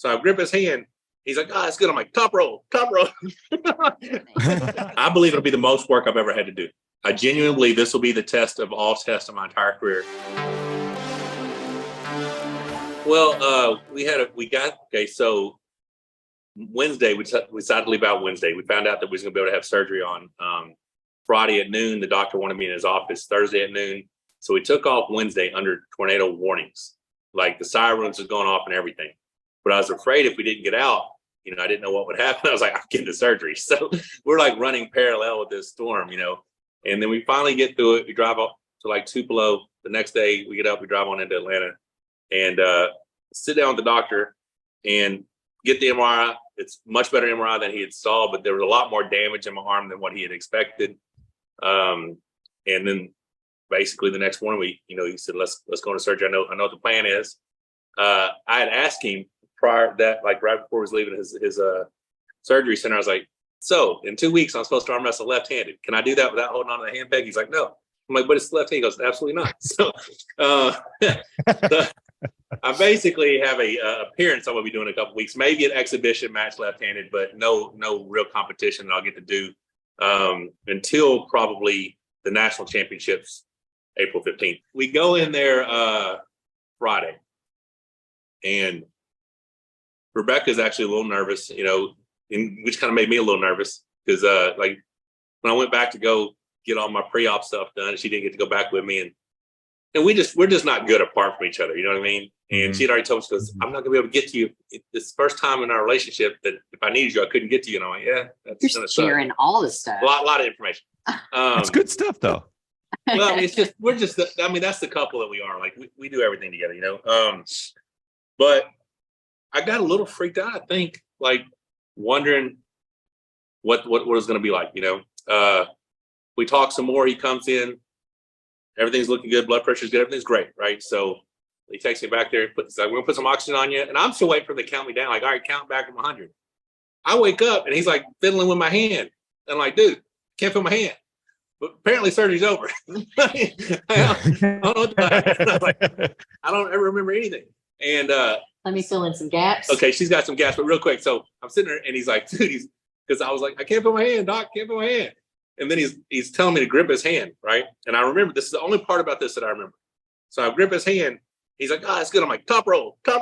So I grip his hand. He's like, "Oh, it's good." I'm like, top roll. I believe it'll be the most work I've ever had to do. I genuinely believe this will be the test of all tests of my entire career. Well, so Wednesday, we decided to leave out Wednesday. We found out that we was going to be able to have surgery on Friday at noon. The doctor wanted me in his office Thursday at noon. So we took off Wednesday under tornado warnings. Like the sirens was going off and everything. But I was afraid if we didn't get out, I didn't know what would happen. I was like, I'm getting the surgery. So we're like running parallel with this storm, And then we finally get through it. We drive up to like Tupelo. The next day we get up, we drive on into Atlanta and sit down with the doctor and get the MRI. It's much better MRI than he had saw, but there was a lot more damage in my arm than what he had expected. And then basically the next morning he said, let's go into surgery. I know what the plan is. I had asked him prior to that, like right before he was leaving his surgery center, I was like, so in 2 weeks, I'm supposed to arm wrestle left-handed. Can I do that without holding on to the hand peg? He's like, no. I'm like, but it's left hand. He goes, absolutely not. So I basically have a appearance I'm going to be doing in a couple weeks, maybe an exhibition match left-handed, but no real competition that I'll get to do until probably the national championships, April 15th. We go in there Friday, and Rebecca's actually a little nervous, which kind of made me a little nervous because like when I went back to go get all my pre-op stuff done, she didn't get to go back with me, and we're just not good apart from each other, you know what I mean? And she had already told me, she goes, I'm not gonna be able to get to you. It's the first time in our relationship that if I needed you, I couldn't get to you. And I'm like, yeah, that's you're sharing all this stuff. A lot of information. It's good stuff though. Well, it's just that's the couple that we are. Like we do everything together, But I got a little freaked out, I think, like wondering what it's gonna be like, We talk some more, he comes in, everything's looking good, blood pressure's good, everything's great, right? So he takes me back there, he's like, we're gonna put some oxygen on you. And I'm still waiting for him to count me down, like, all right, count back from 100. I wake up and he's like fiddling with my hand. And I'm like, dude, can't feel my hand. But apparently surgery's over. I don't know what I don't ever remember anything. And let me fill in some gaps. Okay, she's got some gaps, but real quick. So I'm sitting there and he's like, dude, because I was like, I can't feel my hand, doc, can't feel my hand. And then he's telling me to grip his hand, right? And I remember, this is the only part about this that I remember. So I grip his hand. He's like, oh, it's good. I'm like, top roll. And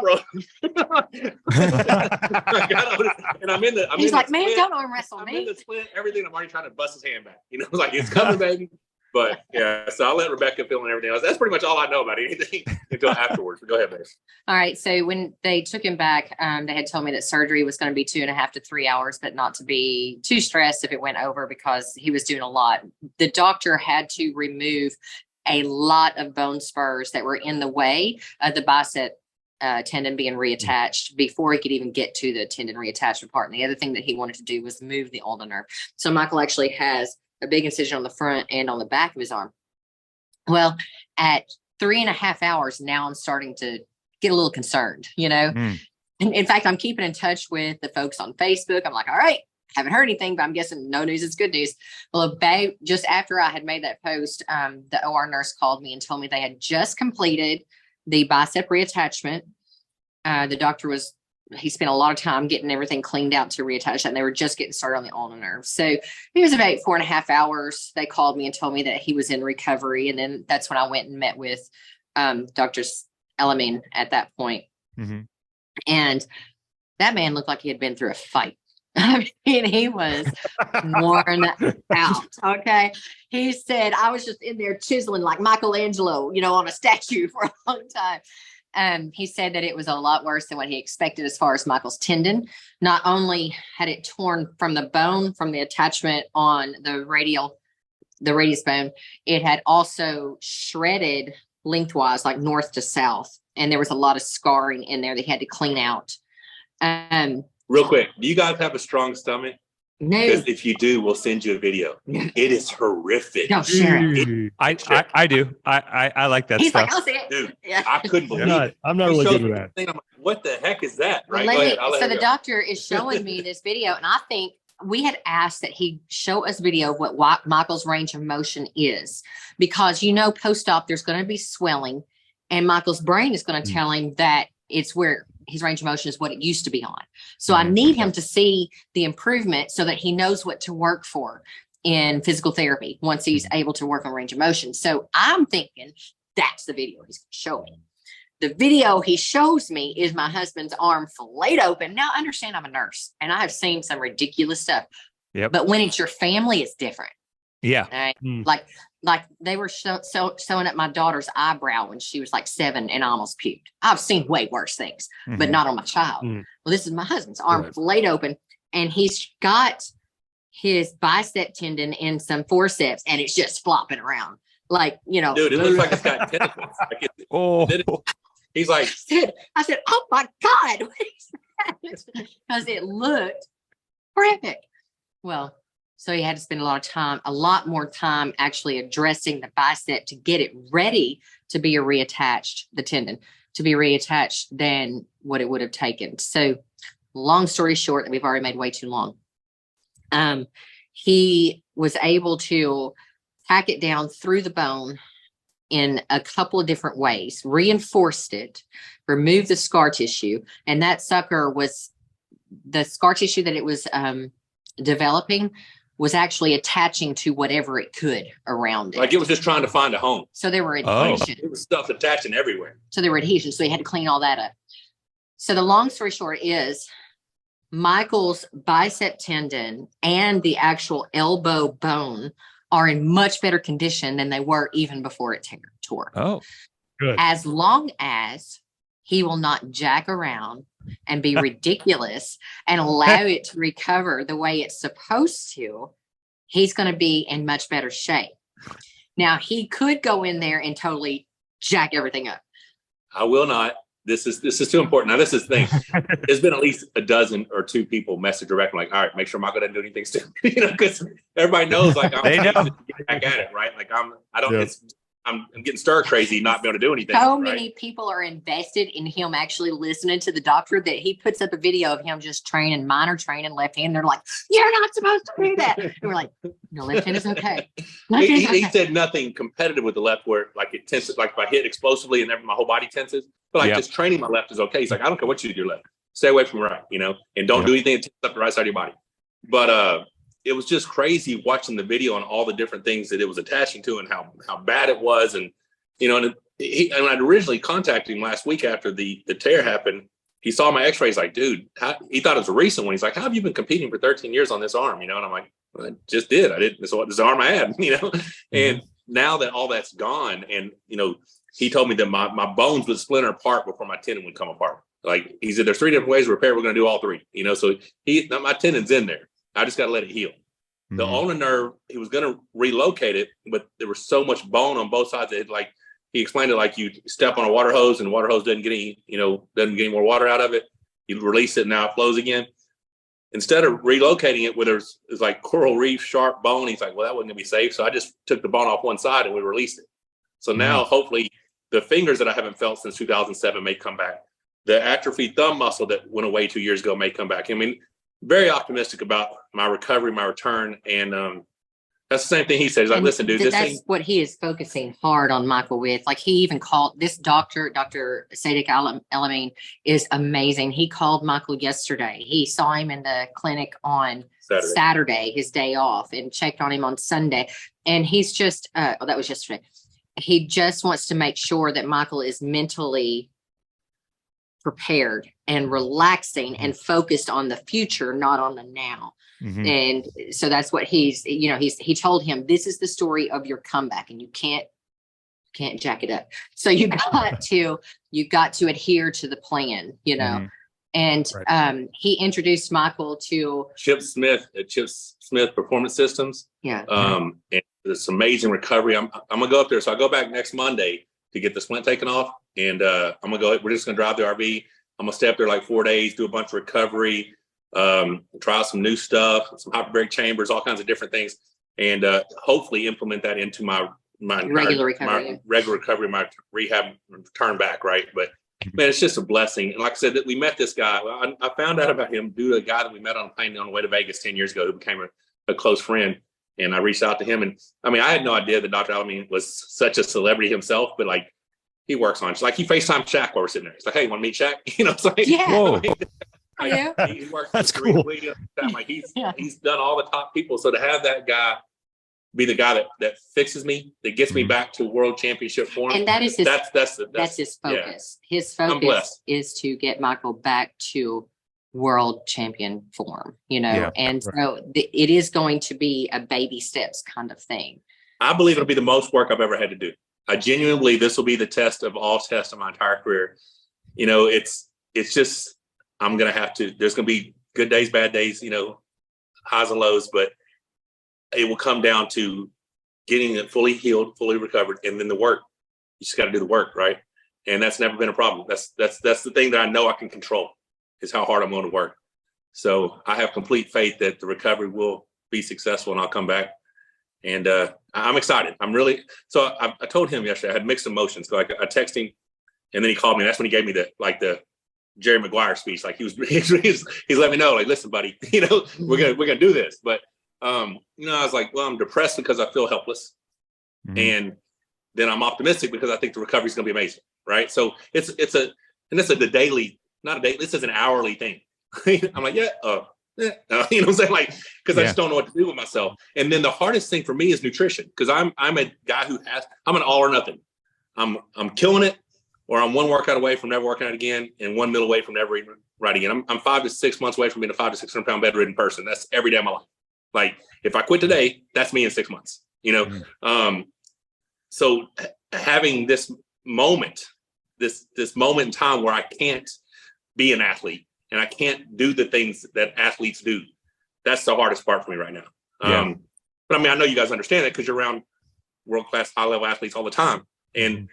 I'm in the He's like, man, split. don't arm wrestle me. I'm in the split, everything. I'm already trying to bust his hand back. Like, it's coming, baby. But yeah, so I'll let Rebecca fill in everything else. That's pretty much all I know about anything until afterwards. But go ahead, Mace. All right. So when they took him back, they had told me that surgery was going to be 2.5 to 3 hours, but not to be too stressed if it went over because he was doing a lot. The doctor had to remove a lot of bone spurs that were in the way of the bicep tendon being reattached before he could even get to the tendon reattachment part. And the other thing that he wanted to do was move the ulnar nerve. So Michael actually has a big incision on the front and on the back of his arm. Well, at 3.5 hours, now I'm starting to get a little concerned, In fact, I'm keeping in touch with the folks on Facebook. I'm like, all right, haven't heard anything, but I'm guessing no news is good news. Well, about just after I had made that post, the OR nurse called me and told me they had just completed the bicep reattachment. The doctor he spent a lot of time getting everything cleaned out to reattach that, and they were just getting started on the ulnar nerve. So it was about 4.5 hours. They called me and told me that he was in recovery. And then that's when I went and met with Dr. Alami at that point. Mm-hmm. And that man looked like he had been through a fight. I mean, he was worn out. Okay. He said, I was just in there chiseling like Michelangelo, on a statue for a long time. He said that it was a lot worse than what he expected as far as Michael's tendon. Not only had it torn from the bone, from the attachment on the radius bone, it had also shredded lengthwise, like north to south. And there was a lot of scarring in there that he had to clean out. Real quick, do you guys have a strong stomach? No. Because if you do, we'll send you a video. It is horrific. Don't share it. I do. I like that He's stuff. Like, I'll see it. Dude, yeah. I couldn't believe it. I'm not really good with that. I'm like, what the heck is that? Right? Well, so the doctor is showing me this video, and I think we had asked that he show us video of what Michael's range of motion is, because post-op there's going to be swelling, and Michael's brain is going to tell him that it's where his range of motion is what it used to be on. So I need him to see the improvement so that he knows what to work for in physical therapy once he's able to work on range of motion. So I'm thinking that's the video he's going to show me. The video he shows me is my husband's arm filleted open. Now, understand I'm a nurse and I have seen some ridiculous stuff. Yep. But when it's your family, it's different. Yeah. Right? Like they were sewing up my daughter's eyebrow when she was like 7 and almost puked. I've seen way worse things, but not on my child. Well, this is my husband's arm filleted open, and he's got his bicep tendon and some forceps, and it's just flopping around. Like, you know. Dude, it looks like it's got tentacles. He's like, I said, oh my God, what is that? Because it looked horrific. Well, so he had to spend a lot more time actually addressing the bicep to get it ready to be the tendon to be reattached than what it would have taken. So long story short, that we've already made way too long. He was able to tack it down through the bone in a couple of different ways, reinforced it, removed the scar tissue. And that sucker was the scar tissue that it was developing was actually attaching to whatever it could around it. Like it was just trying to find a home. So there were adhesions. It was stuff attaching everywhere. So there were adhesions. So he had to clean all that up. So the long story short is Michael's bicep tendon and the actual elbow bone are in much better condition than they were even before it tore. Oh, good. As long as he will not jack around and be ridiculous and allow it to recover the way it's supposed to, he's going to be in much better shape. Now, he could go in there and totally jack everything up. I will not. This is too important. Now, this is the thing. There's been at least a dozen or two people message directly like, all right, make sure Michael doesn't do anything stupid, because everybody knows, like, I'm trying to get back at it, right? Like, I'm getting stir crazy, not being able to do anything. So many people are invested in him actually listening to the doctor that he puts up a video of him just minor training left hand. They're like, you're not supposed to do that. And we're like, no, left hand is okay. He said nothing competitive with the left where like it tenses, like if I hit explosively and my whole body tenses, but like just training my left is okay. He's like, I don't care what you do with your left. Stay away from right, and don't do anything that tenses up the right side of your body. But it was just crazy watching the video on all the different things that it was attaching to and how bad it was. And, and I'd originally contacted him last week after the tear happened. He saw my x-rays like, dude, he thought it was a recent one. He's like, how have you been competing for 13 years on this arm? And I'm like, well, I just did. This is the arm I had, and now that all that's gone and, he told me that my bones would splinter apart before my tendon would come apart. Like he said, there's 3 different ways to repair. We're going to do all 3, so my tendon's in there. I just got to let it heal. The ulnar nerve, he was going to relocate it, but there was so much bone on both sides that like he explained it like you step on a water hose and the water hose doesn't get any more water out of it. You release it and now it flows again. Instead of relocating it where there's like coral reef sharp bone, he's like, well, that wasn't going to be safe. So I just took the bone off one side and we released it. So now hopefully the fingers that I haven't felt since 2007 may come back. The atrophied thumb muscle that went away 2 years ago may come back. I mean, very optimistic about my recovery, my return. And that's the same thing he says. Like, listen, dude, that's what he is focusing hard on Michael with. Like he even called this doctor, Dr. Sadiq Alami, is amazing. He called Michael yesterday. He saw him in the clinic on Saturday, his day off, and checked on him on Sunday. And he's just, that was yesterday. He just wants to make sure that Michael is mentally prepared and relaxing and focused on the future, not on the now. And so that's what he told him, this is the story of your comeback and you can't jack it up. So you got to adhere to the plan, And he introduced Michael to Chip Smith at Chip Smith Performance Systems. And it's amazing recovery. I'm gonna go up there. So I go back next Monday to get the splint taken off. And we're just gonna drive the RV. I'm gonna stay up there like 4 days, do a bunch of recovery, try out some new stuff, some hyperbaric chambers, all kinds of different things, and hopefully implement that into my regular recovery, my rehab return back, right? But man, it's just a blessing. And like I said, that we met this guy. I found out about him due to a guy that we met on a plane on the way to Vegas 10 years ago who became a close friend. And I reached out to him. And I mean, I had no idea that Dr. Alami was such a celebrity himself, but like, he works on it. Like he FaceTime Shaq while we're sitting there. He's like, hey, you want to meet Shaq? You know, it's like, Yeah. Whoa. He works. That's with Serena cool. Williams. Like he's done all the top people. So to have that guy be the guy that fixes me, that gets me back to world championship form, And that is his, that's his yeah. focus. His I'm focus blessed. is to get Michael back to world champion form, you know, Yeah, and right. so it is going to be a baby steps kind of thing. I believe it'll be the most work I've ever had to do. I genuinely believe this will be the test of all tests of my entire career. You know, it's just, I'm going to have to, there's going to be good days, bad days, you know, highs and lows, but it will come down to getting it fully healed, fully recovered. And then the work, you just got to do the work. Right. And that's never been a problem. That's the thing that I know I can control, is how hard I'm going to work. So I have complete faith that the recovery will be successful and I'll come back. And I'm excited. I'm really, so I told him yesterday, I had mixed emotions. So I texted him and then he called me. And that's when he gave me the Jerry Maguire speech. Like he's let me know, like, listen, buddy, you know, we're gonna do this. But you know, I was like, well, I'm depressed because I feel helpless. And then I'm optimistic because I think the recovery is gonna be amazing. Right. So it's the daily, not a daily, this is an hourly thing. I'm like, you know what I'm saying? Like, because I just don't know what to do with myself. And then the hardest thing for me is nutrition, because I'm a guy I'm an all or nothing. I'm killing it, or I'm one workout away from never working out again, and 1 meal away from never eating right again. I'm 5 to 6 months away from being a 500 to 600 pound bedridden person. That's every day of my life. Like if I quit today, that's me in 6 months, you know? So having this moment in time where I can't be an athlete and I can't do the things that athletes do, that's the hardest part for me right now. But I mean, I know you guys understand that because you're around world-class high-level athletes all the time. And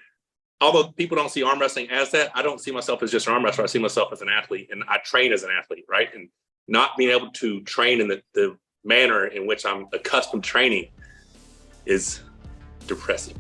although people don't see arm wrestling as that, I don't see myself as just an arm wrestler. I see myself as an athlete, and I train as an athlete, right? And not being able to train in the manner in which I'm accustomed to training is depressing.